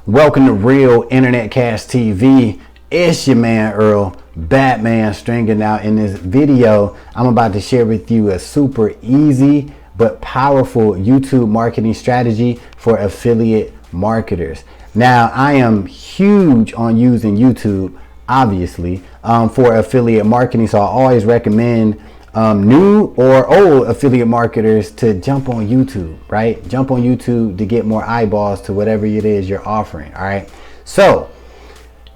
Welcome to Real Internet Cash TV. It's your man Earl, Batman Stringer. Now in this video, I'm about to share with you a super easy but powerful YouTube marketing strategy for affiliate marketers. Now I am huge on using YouTube, obviously, for affiliate marketing. So I always recommend new or old affiliate marketers to jump on YouTube, right? Jump on YouTube to get more eyeballs to whatever it is you're offering. All right. So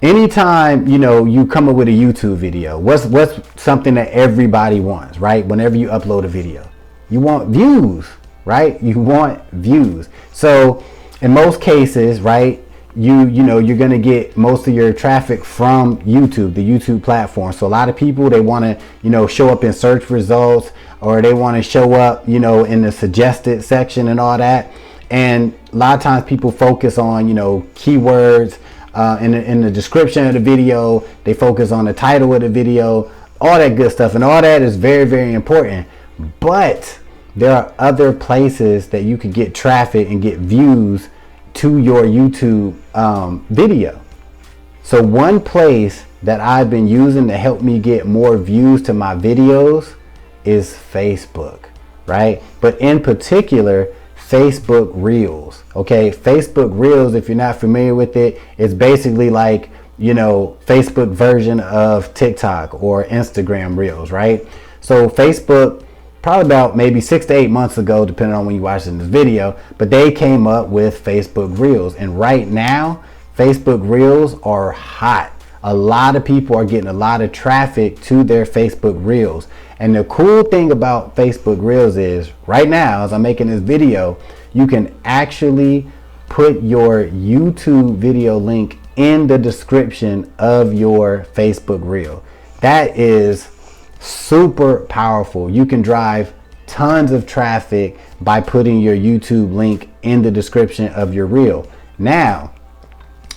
anytime, you come up with a YouTube video, what's something that everybody wants, right? Whenever you upload a video, you want views, right? You want views. So in most cases, right, you're going to get most of your traffic from YouTube, the YouTube platform. So a lot of people, they want to, show up in search results, or they want to show up, in the suggested section and all that. And a lot of times people focus on, keywords in the description of the video. They focus on the title of the video, all that good stuff. And all that is very, very important. But there are other places that you could get traffic and get views to your YouTube video. So one place that I've been using to help me get more views to my videos is Facebook, right? But in particular, Facebook Reels. Okay, Facebook Reels, if you're not familiar with it, it's basically like, Facebook version of TikTok or Instagram Reels, right? So Facebook, probably about maybe 6 to 8 months ago, depending on when you're watching this video, but they came up with Facebook Reels. And right now, Facebook Reels are hot. A lot of people are getting a lot of traffic to their Facebook Reels. And the cool thing about Facebook Reels is right now, as I'm making this video, you can actually put your YouTube video link in the description of your Facebook Reel. That is super powerful. You can drive tons of traffic by putting your YouTube link in the description of your reel. Now,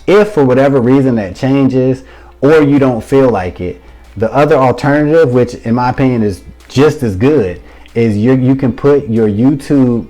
if for whatever reason that changes or you don't feel like it, the other alternative, which in my opinion is just as good, is you can put your YouTube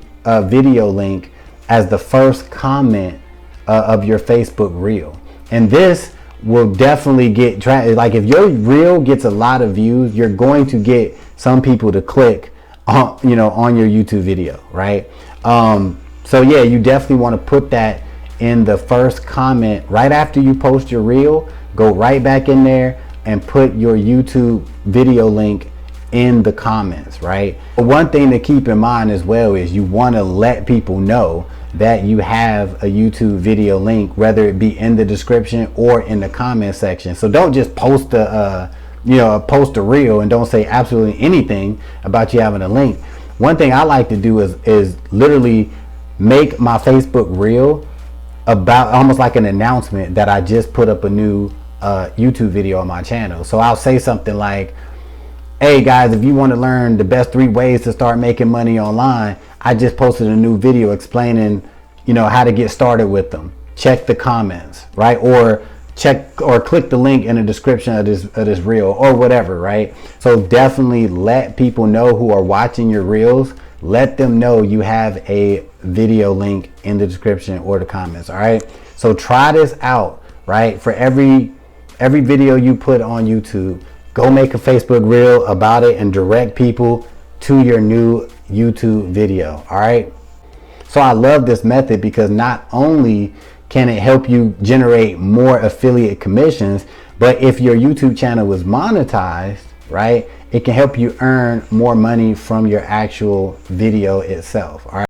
video link as the first comment of your Facebook reel. And this will definitely get traffic. Like if your reel gets a lot of views, you're going to get some people to click on, on your YouTube video, right? So yeah, you definitely want to put that in the first comment right after you post your reel. Go right back in there and put your YouTube video link in the comments, right? But one thing to keep in mind as well is you want to let people know that you have a YouTube video link, whether it be in the description or in the comment section. So don't just post a reel and don't say absolutely anything about you having a link. One thing I like to do is literally make my Facebook reel about almost like an announcement that I just put up a new YouTube video on my channel. So I'll say something like, hey guys, if you want to learn the best 3 ways to start making money online, I just posted a new video explaining, how to get started with them. Check the comments, right? Or click the link in the description of this reel or whatever, right? So definitely let people know who are watching your reels. Let them know you have a video link in the description or the comments. All right. So try this out, right? For every video you put on YouTube, go make a Facebook reel about it and direct people to your new YouTube video. All right. So I love this method because not only can it help you generate more affiliate commissions, but if your YouTube channel is monetized, right, it can help you earn more money from your actual video itself. All right.